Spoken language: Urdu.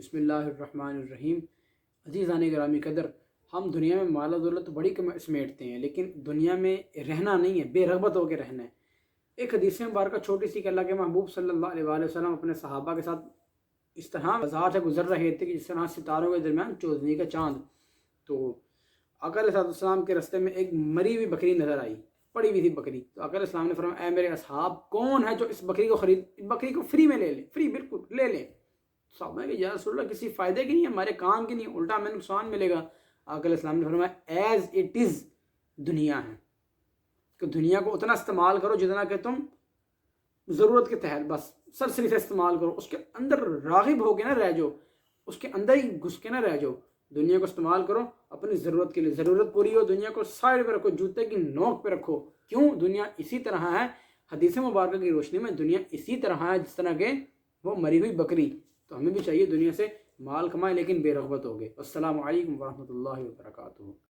بسم اللہ الرحمن الرحیم۔ عزیزان گرامی قدر، ہم دنیا میں مال و دولت بڑی کم سمیٹتے ہیں، لیکن دنیا میں رہنا نہیں ہے، بے رغبت ہو کے رہنا ہے۔ ایک حدیث مبارکہ چھوٹی سی کہ اللہ کے محبوب صلی اللہ علیہ وآلہ وسلم اپنے صحابہ کے ساتھ اس طرح بازار سے گزر رہے تھے کہ جس طرح ستاروں کے درمیان چودھویں کا چاند۔ تو آقا علیہ السلام کے رستے میں ایک مری ہوئی بکری نظر آئی، پڑی ہوئی تھی بکری۔ تو آقا علیہ السلام نے فرمایا، اے میرے اصحاب، کون ہے جو اس بکری کو بکری کو فری میں لے لے، فری بالکل لے لیں۔ صحابہ کہ یا رسول اللہ کسی فائدے کی نہیں، ہمارے کام کی نہیں، الٹا ہمیں نقصان ملے گا۔ آقا علیہ السلام نے فرمایا، ایز اٹ از دنیا ہے، کہ دنیا کو اتنا استعمال کرو جتنا کہ تم ضرورت کے تحت بس سرسری سے استعمال کرو، اس کے اندر راغب ہو کے نہ رہ جاؤ، اس کے اندر ہی گھس کے نہ رہ جاؤ۔ دنیا کو استعمال کرو اپنی ضرورت کے لیے، ضرورت پوری ہو دنیا کو سائڈ پہ رکھو، جوتے کی نوک پہ رکھو۔ کیوں؟ دنیا اسی طرح ہے، حدیث مبارکہ کی روشنی میں دنیا اسی طرح ہے جس طرح کہ وہ مری ہوئی بکری۔ تو ہمیں بھی چاہیے دنیا سے مال کمائیں لیکن بے رغبت ہو گئے۔ السلام علیکم ورحمۃ اللہ وبرکاتہ۔